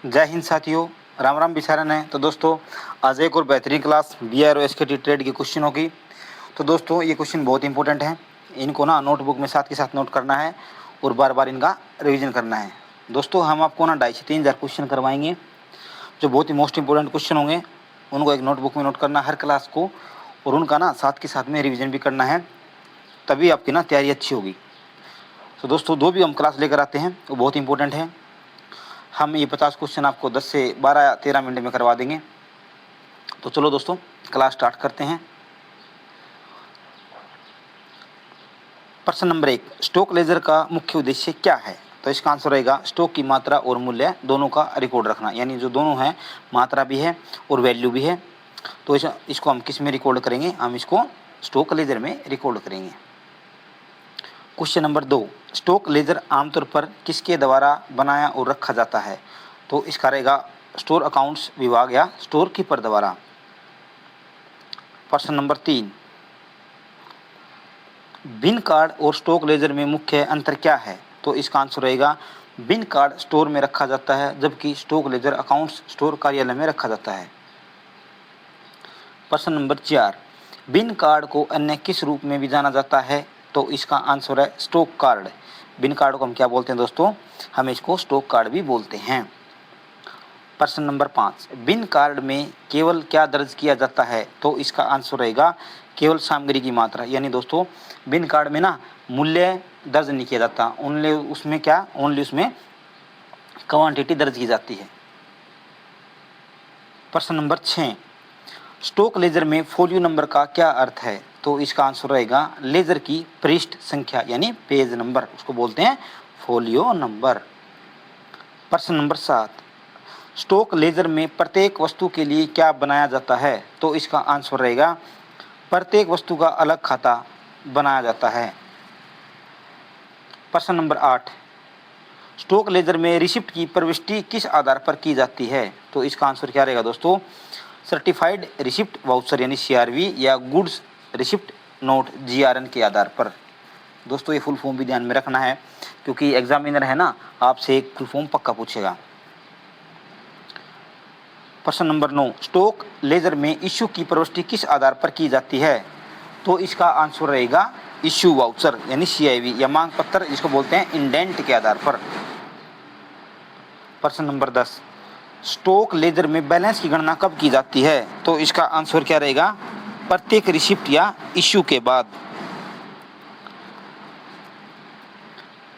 जय हिंद साथियों, राम राम बिचारन है। तो दोस्तों आज एक और बेहतरीन क्लास BI और SKT ट्रेड की क्वेश्चन होगी। तो दोस्तों ये क्वेश्चन बहुत इंपॉर्टेंट है, इनको ना नोटबुक में साथ के साथ नोट करना है और बार बार इनका रिवीजन करना है। दोस्तों हम आपको ना 2,500 से 3,000 क्वेश्चन करवाएंगे जो बहुत ही मोस्ट इंपॉर्टेंट क्वेश्चन होंगे। उनको एक नोटबुक में नोट करना हर क्लास को, और उनका ना साथ के साथ में रिविज़न भी करना है, तभी आपकी ना तैयारी अच्छी होगी। तो दोस्तों जो भी हम क्लास लेकर आते हैं वो बहुत इंपॉर्टेंट है। हम ये 50 क्वेश्चन आपको 10 से 12 या 13 मिनट में करवा देंगे। तो चलो दोस्तों क्लास स्टार्ट करते हैं। प्रश्न नंबर 1, स्टॉक लेजर का मुख्य उद्देश्य क्या है? तो इसका आंसर रहेगा स्टॉक की मात्रा और मूल्य दोनों का रिकॉर्ड रखना, यानी जो दोनों है, मात्रा भी है और वैल्यू भी है। तो इसको हम किस में रिकॉर्ड करेंगे? हम इसको स्टॉक लेजर में रिकॉर्ड करेंगे। क्वेश्चन नंबर 2, स्टॉक लेजर आमतौर पर किसके द्वारा बनाया और रखा जाता है? तो इसका रहेगा स्टोर अकाउंट्स विभाग या स्टोर कीपर द्वारा। प्रश्न नंबर 3, बिन कार्ड और स्टॉक लेजर में मुख्य अंतर क्या है? तो इसका आंसर रहेगा बिन कार्ड स्टोर में रखा जाता है, जबकि स्टॉक लेजर अकाउंट्स स्टोर कार्यालय में रखा जाता है। प्रश्न नंबर 4, बिन कार्ड को अन्य किस रूप में भी जाना जाता है? तो इसका आंसर है स्टॉक कार्ड। बिन कार्ड को हम क्या बोलते हैं दोस्तों? हम इसको स्टॉक कार्ड भी बोलते हैं। प्रश्न नंबर 5, बिन कार्ड में केवल क्या दर्ज किया जाता है? तो इसका आंसर रहेगा केवल सामग्री की मात्रा, यानी दोस्तों बिन कार्ड में ना मूल्य दर्ज नहीं किया जाता, ओनली उसमें क्वांटिटी दर्ज की जाती है। प्रश्न नंबर 6, स्टॉक लेजर में फोलियो नंबर का क्या अर्थ है? तो इसका आंसर रहेगा लेजर की पृष्ठ संख्या, यानी पेज नंबर, उसको बोलते हैं फोलियो नंबर। प्रश्न नंबर 7, स्टॉक लेजर में प्रत्येक वस्तु के लिए क्या बनाया जाता है? तो इसका आंसर रहेगा प्रत्येक वस्तु का अलग खाता बनाया जाता है। प्रश्न नंबर 8, स्टॉक लेजर में रिसिप्ट की प्रविष्टि किस आधार पर की जाती है? तो इसका आंसर क्या रहेगा दोस्तों? सर्टिफाइड रिसिप्ट वाउचर यानी CRV या गुड्स रिसिप्ट नोट GRN के आधार पर। दोस्तों ये फुल फॉर्म भी ध्यान में रखना है, क्योंकि एग्जामिनर है ना आपसे एक फुल फॉर्म पक्का पूछेगा। प्रश्न नंबर 9, स्टॉक लेजर में इश्यू की प्रविष्टि किस आधार पर की जाती है? तो इसका आंसर रहेगा इश्यू वाउचर यानी CIV या मांग पत्र, जिसको बोलते हैं इंडेंट के आधार पर। प्रश्न नंबर 10, स्टॉक लेजर में बैलेंस की गणना कब की जाती है? तो इसका आंसर क्या रहेगा? प्रत्येक रिसिप्ट या इश्यू के बाद।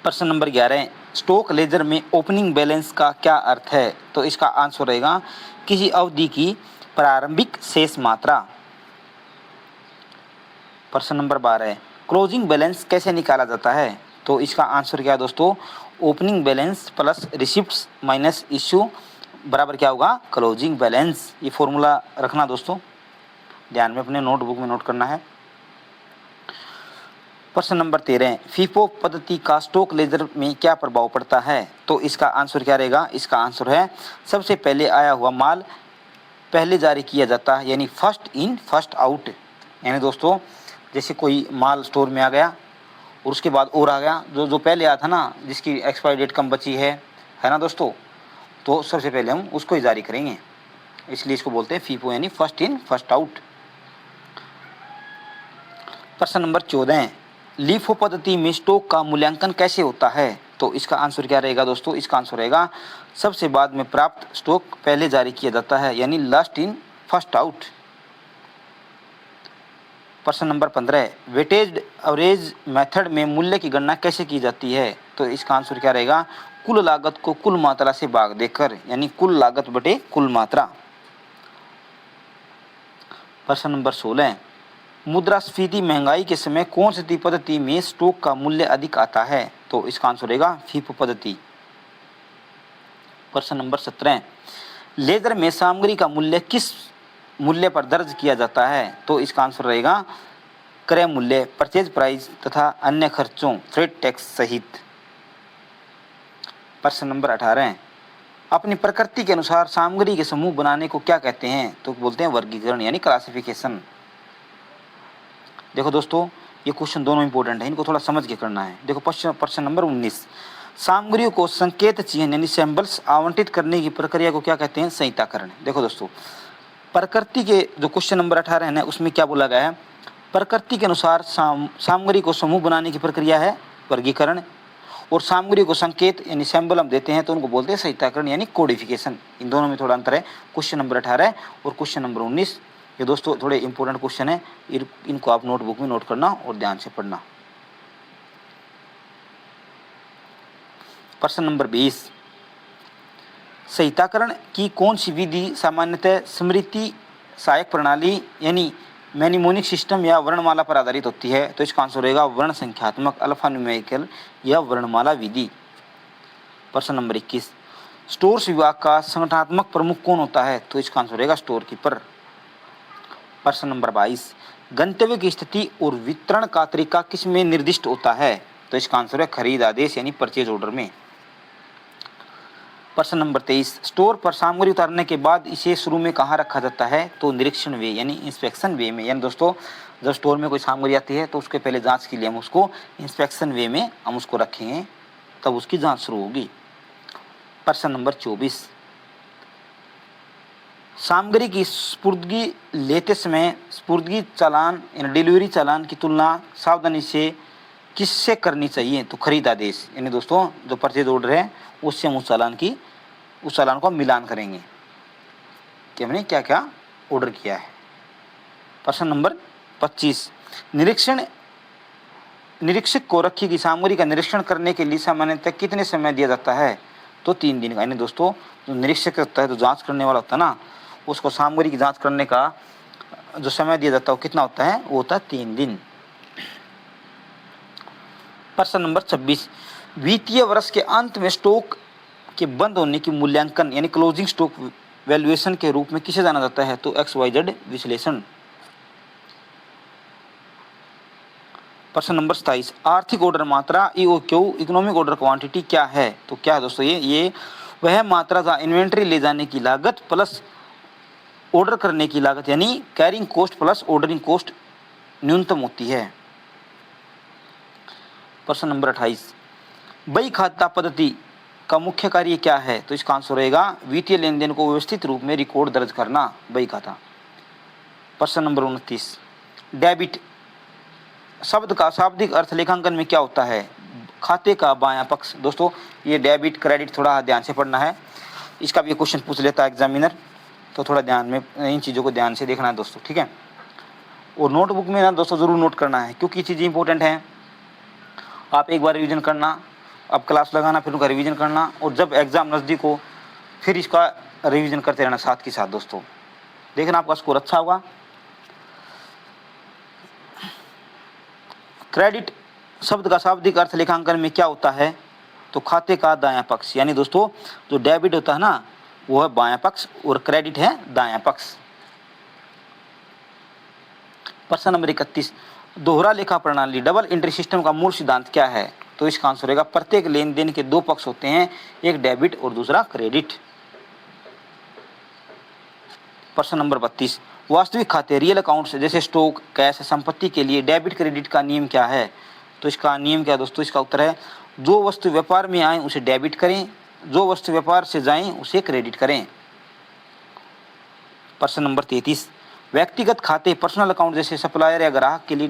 प्रश्न नंबर 11, स्टॉक लेजर में ओपनिंग बैलेंस का क्या अर्थ है? तो इसका आंसर रहेगा किसी अवधि की प्रारंभिक शेष मात्रा। प्रश्न नंबर 12, क्लोजिंग बैलेंस कैसे निकाला जाता है? तो इसका आंसर क्या है दोस्तों? Opening balance plus receipts minus issue बराबर क्या होगा? Closing balance. ये फॉर्मूला रखना दोस्तों, ध्यान में अपने नोटबुक में नोट करना है। प्रश्न नंबर 13, फीफो पद्धति का स्टॉक लेजर में क्या प्रभाव पड़ता है? तो इसका आंसर क्या रहेगा? इसका आंसर है सबसे पहले आया हुआ माल पहले जारी किया जाता है, यानी फर्स्ट इन फर्स्ट आउट। यानी दोस्तों जैसे कोई माल स्टोर में आ गया और उसके बाद और आ गया, जो पहले आया था ना, जिसकी एक्सपायरी डेट कम बची है ना दोस्तों, तो सबसे पहले हम उसको ही जारी करेंगे, इसलिए इसको बोलते हैं फीफो यानी फर्स्ट इन फर्स्ट आउट। प्रश्न नंबर 14, लीफो पद्धति में स्टॉक का मूल्यांकन कैसे होता है? तो इसका आंसर क्या रहेगा दोस्तों? इसका आंसर रहेगा सबसे बाद में प्राप्त स्टॉक पहले जारी किया जाता है, यानी लास्ट इन फर्स्ट आउट। प्रश्न नंबर 15, वेटेज एवरेज मेथड में मूल्य की गणना कैसे की जाती है? तो इसका आंसर क्या रहेगा? कुल लागत को कुल मात्रा से भाग देकर, यानी कुल लागत बटे कुल मात्रा। प्रश्न नंबर 16, मुद्रास्फीति महंगाई के समय कौन सी पद्धति में स्टॉक का मूल्य अधिक आता है? तो इसका आंसर रहेगा फीफो पद्धति। प्रश्न नंबर 17, लेजर में सामग्री का मूल्य किस मूल्य पर दर्ज किया जाता है? तो इसका आंसर रहेगा क्रय मूल्य, परचेज प्राइस तथा अन्य खर्चों फ्रेट टैक्स सहित। प्रश्न नंबर 18, अपनी प्रकृति के अनुसार सामग्री के समूह बनाने को क्या कहते हैं? तो बोलते हैं वर्गीकरण यानी क्लासिफिकेशन। देखो दोस्तों ये क्वेश्चन दोनों इंपॉर्टेंट है, इनको थोड़ा समझ के करना है। देखो प्रश्न नंबर 19, सामग्रियों को संकेत चिन्ह यानी सिंबल्स आवंटित करने की प्रक्रिया को क्या कहते हैं? संहिताकरण। देखो दोस्तों, प्रकृति के जो क्वेश्चन नंबर 18 है ना, उसमें क्या बोला गया है? प्रकृति के अनुसार सामग्री को समूह बनाने की प्रक्रिया है वर्गीकरण, और सामग्री को संकेत यानी सिंबल हम देते हैं तो उनको बोलते हैं संहिताकरण यानी कोडिफिकेशन। इन दोनों में थोड़ा अंतर है। क्वेश्चन नंबर 18 और क्वेश्चन नंबर 19, ये दोस्तों थोड़े इंपॉर्टेंट क्वेश्चन है, इनको आप नोटबुक में नोट करना और ध्यान से पढ़ना। प्रश्न नंबर 20, संहिताकरण की कौन सी विधि सामान्यतः स्मृति सहायक प्रणाली यानी मैनिमोनिक सिस्टम या वर्णमाला पर आधारित होती है? तो इसका आंसर रहेगा वर्ण संख्यात्मक अल्फान्यूमेरिकल या वर्णमाला विधि। प्रश्न नंबर 21, स्टोर्स विभाग का संगठनात्मक प्रमुख कौन होता है? तो इसका आंसर रहेगा स्टोर कीपर। प्रश्न नंबर 22, गंतव्य की स्थिति और वितरण का तरीका किस में निर्दिष्ट होता है? तो इसका आंसर है खरीद आदेश यानी परचेज ऑर्डर में। प्रश्न नंबर 23, स्टोर पर सामग्री उतारने के बाद इसे शुरू में कहाँ रखा जाता है? तो निरीक्षण वे यानी इंस्पेक्शन वे में। यानी दोस्तों, जब स्टोर में कोई सामग्री आती है तो उसके पहले जांच के लिए हम उसको इंस्पेक्शन वे में हम उसको रखेंगे, तब उसकी जांच शुरू होगी। प्रश्न नंबर 24, सामग्री की स्पुर्दगी लेते समय स्पुर्दगी चालान यानी डिलीवरी चालान की तुलना सावधानी से किससे करनी चाहिए? तो खरीद आदेश यानी दोस्तों जो परचेज ऑर्डर है उससे हम उस चालान को मिलान करेंगे कि हमने क्या क्या ऑर्डर किया है। प्रश्न नंबर 25, निरीक्षक को रखी गई सामग्री का निरीक्षण करने के लिए सामान्यतः कितने समय दिया जाता है? तो 3 दिन का। यानी दोस्तों जो निरीक्षक होता है, जो जांच करने वाला होता है ना, उसको सामग्री की जांच करने का जो समय दिया जाता है वो कितना होता है? वो होता है 3 दिन। प्रश्न नंबर 26, वित्तीय वर्ष के अंत में स्टॉक के बंद होने की मूल्यांकन यानी क्लोजिंग स्टॉक वैल्यूएशन के रूप में किसे जाना जाता है? तो XYZ विश्लेषण। प्रश्न नंबर 27, आर्थिक ऑर्डर मात्रा EOQ इकोनॉमिक ऑर्डर क्वांटिटी क्या है? तो क्या है दोस्तों? ये वह मात्रा जहाँ इन्वेंट्री ले जाने की लागत प्लस ऑर्डर करने की लागत यानी carrying cost plus ordering cost न्यूनतम होती है। प्रश्न नंबर 28, बही खाता पद्धति का मुख्य कार्य क्या है? तो इसका आंसर रहेगा वित्तीय लेन देन को व्यवस्थित रूप में रिकॉर्ड दर्ज करना, बही खाता। प्रश्न नंबर 29, डेबिट शब्द का शाब्दिक अर्थ लेखांकन में क्या होता है? खाते का बायां पक्ष। दोस्तों ये डेबिट क्रेडिट थोड़ा ध्यान से पढ़ना है, इसका भी क्वेश्चन पूछ लेता है एग्जामिनर, तो थोड़ा ध्यान में इन चीज़ों को ध्यान से देखना है दोस्तों, ठीक है। और नोटबुक में ना दोस्तों ज़रूर नोट करना है क्योंकि चीज़ें इंपॉर्टेंट हैं। आप एक बार रिवीजन करना, अब क्लास लगाना, फिर उनका रिवीजन करना, और जब एग्ज़ाम नज़दीक हो फिर इसका रिवीजन करते रहना साथ के साथ दोस्तों। देखना आपका स्कोर अच्छा होगा। क्रेडिट शब्द का शाब्दिक अर्थ लेखांकन में क्या होता है? तो खाते का दायां पक्ष। यानी दोस्तों जो डेबिट होता है ना वो है बायां पक्ष और क्रेडिट है दायां पक्ष। प्रश्न नंबर 31, दोहरा लेखा प्रणाली डबल एंट्री सिस्टम का मूल सिद्धांत क्या है? तो इसका आंसर रहेगा प्रत्येक लेन देन के 2 पक्ष होते हैं, एक डेबिट और दूसरा क्रेडिट। प्रश्न नंबर 32, वास्तविक खाते रियल अकाउंट्स जैसे स्टॉक कैश संपत्ति के लिए डेबिट क्रेडिट का नियम क्या है? तो इसका नियम क्या है दोस्तों? इसका उत्तर है जो वस्तु व्यापार में आए उसे डेबिट करें, जो वस्तु व्यापार से जाएं उसे क्रेडिट करें। प्रश्न नंबर 33, व्यक्तिगत खाते पर्सनल अकाउंट जैसे सप्लायर या ग्राहक के लिए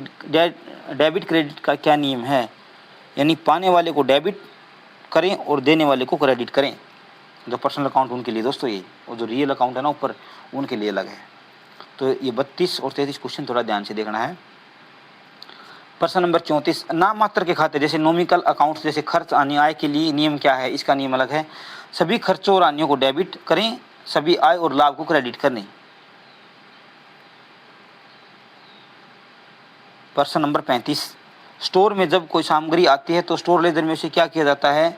डेबिट क्रेडिट का क्या नियम है? यानी पाने वाले को डेबिट करें और देने वाले को क्रेडिट करें। जो पर्सनल अकाउंट उनके लिए दोस्तों ये, और जो रियल अकाउंट है ना ऊपर उनके लिए अलग है। तो ये 32 और 33 क्वेश्चन थोड़ा ध्यान से देखना है। प्रश्न नंबर 34, नाम मात्र के खाते जैसे नॉमिकल अकाउंट जैसे खर्च आने आय के लिए नियम क्या है? इसका नियम अलग है, सभी खर्चों और आनियों को डेबिट करें, सभी आय और लाभ को क्रेडिट करें। प्रश्न नंबर 35, स्टोर में जब कोई सामग्री आती है तो स्टोर लेजर में से क्या किया जाता है?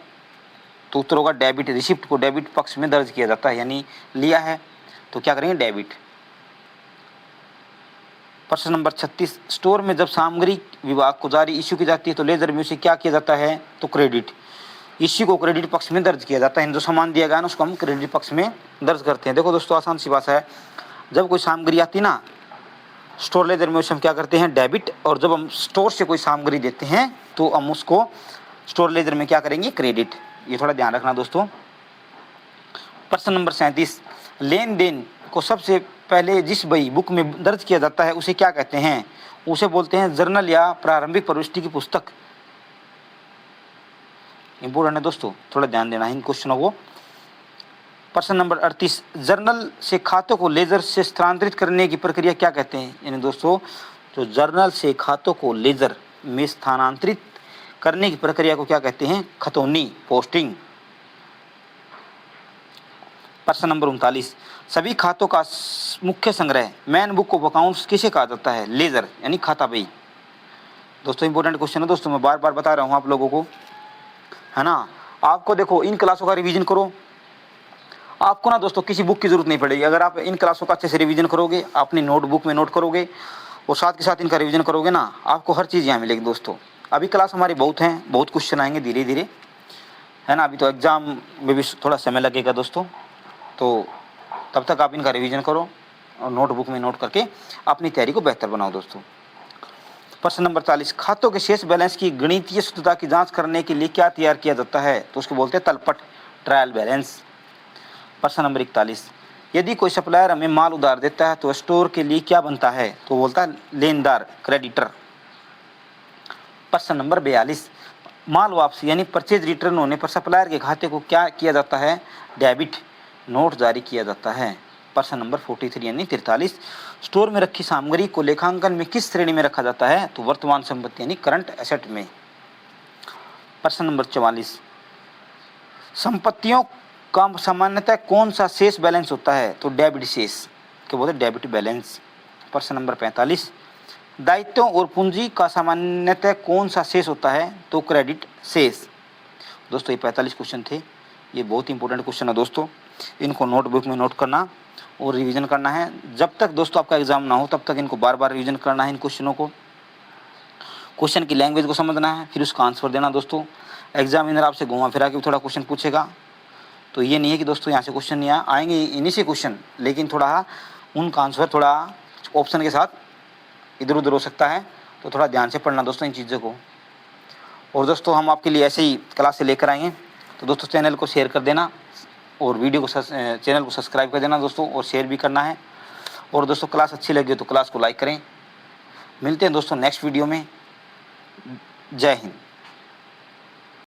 तो उत्तर होगा डेबिट। रिसिप्ट को डेबिट पक्ष में दर्ज किया जाता है, यानी लिया है तो क्या करेंगे? डेबिट। प्रश्न नंबर 36, स्टोर में जब सामग्री विभाग को जारी इश्यू की जाती है तो लेजर में से क्या किया जाता है? तो क्रेडिट। इश्यू को क्रेडिट पक्ष में दर्ज किया जाता है, जो सामान दिया गया ना उसको हम क्रेडिट पक्ष में दर्ज करते हैं। देखो दोस्तों आसान सी बात है, जब कोई सामग्री आती ना स्टोर लेजर में उसे हम क्या करते हैं? डेबिट। और जब हम स्टोर से कोई सामग्री देते हैं तो हम उसको स्टोर लेजर में क्या करेंगे, क्रेडिट। ये थोड़ा ध्यान रखना दोस्तों। प्रश्न नंबर 37, लेन देन को सबसे पहले जिस बही बुक में दर्ज किया जाता है उसे क्या कहते हैं? उसे बोलते हैं जर्नल या प्रारंभिक प्रविष्टि की पुस्तक। इंपोर्टेंट है दोस्तों, थोड़ा ध्यान देना है इन क्वेश्चनों को। प्रश्न नंबर 38, जर्नल से खातों को लेजर से स्थानांतरित करने की प्रक्रिया क्या कहते हैं? यानी दोस्तों जो जर्नल से खातों को लेजर में स्थानांतरित करने की प्रक्रिया को क्या कहते हैं? खतौनी, पोस्टिंग। प्रश्न नंबर 39, सभी खातों का मुख्य संग्रह मैन बुक ऑफ अकाउंट्स किसे कहा जाता है? लेजर यानी खाता बही। दोस्तों इंपॉर्टेंट क्वेश्चन है दोस्तों, मैं बार बार बता रहा हूँ आप लोगों को, है ना। आपको देखो इन क्लासों का रिवीजन करो, आपको ना दोस्तों किसी बुक की जरूरत नहीं पड़ेगी। अगर आप इन क्लासों का अच्छे से रिवीजन करोगे, अपनी नोटबुक में नोट करोगे और साथ के साथ इनका रिवीजन करोगे ना, आपको हर चीज़ यहाँ मिलेगी दोस्तों। अभी क्लास हमारी बहुत हैं, बहुत क्वेश्चन आएंगे धीरे धीरे, है ना। अभी तो एग्जाम में भी थोड़ा समय लगेगा दोस्तों, तो तब तक आप इनका रिवीजन करो और नोटबुक में नोट करके अपनी तैयारी को बेहतर बनाओ दोस्तों। प्रश्न नंबर 40, खातों के शेष बैलेंस की गणितीय शुद्धता की जांच करने के लिए क्या तैयार किया जाता है? तो उसको बोलते हैं तलपट, ट्रायल बैलेंस। प्रश्न नंबर 41, यदि कोई सप्लायर हमें माल उधार देता है तो स्टोर के लिए क्या बनता है? तो बोलता है लेनदार, क्रेडिटर। प्रश्न नंबर 42, माल वापसी यानी परचेज रिटर्न होने पर सप्लायर के खाते को क्या किया जाता है? डेबिट, नोट जारी किया जाता है। प्रश्न नंबर 43 यानी 43, स्टोर में रखी सामग्री को लेखांकन में किस श्रेणी में रखा जाता है? तो वर्तमान संपत्ति यानी करंट एसेट में। प्रश्न नंबर 44, संपत्तियों का सामान्यतः कौन सा शेष बैलेंस होता है? तो डेबिट शेष, क्या बोलते हैं? Debit balance. प्रश्न नंबर 45, दायित्वों और पूंजी का सामान्यतः कौन सा शेष होता है? तो क्रेडिट शेष। दोस्तों ये 45 क्वेश्चन थे, ये बहुत इंपॉर्टेंट क्वेश्चन है दोस्तों, इनको नोटबुक में नोट करना और रिवीजन करना है। जब तक दोस्तों आपका एग्जाम ना हो तब तक इनको बार बार रिवीजन करना है इन क्वेश्चनों को, क्वेश्चन की लैंग्वेज को समझना है, फिर उसका आंसर देना दोस्तों। एग्जामिनर आपसे घुमा फिरा के भी थोड़ा क्वेश्चन पूछेगा, तो ये नहीं है कि दोस्तों यहाँ से क्वेश्चन नहीं आएंगे, इन्हीं से क्वेश्चन, लेकिन थोड़ा उनका आंसर थोड़ा ऑप्शन के साथ इधर उधर हो सकता है, तो थोड़ा ध्यान से पढ़ना दोस्तों इन चीज़ों को। और दोस्तों हम आपके लिए ऐसे ही क्लास से लेकर आएंगे, तो दोस्तों चैनल को शेयर कर देना और वीडियो को चैनल को सब्सक्राइब कर देना दोस्तों, और शेयर भी करना है। और दोस्तों क्लास अच्छी लगी तो क्लास को लाइक करें। मिलते हैं दोस्तों नेक्स्ट वीडियो में। जय हिंद।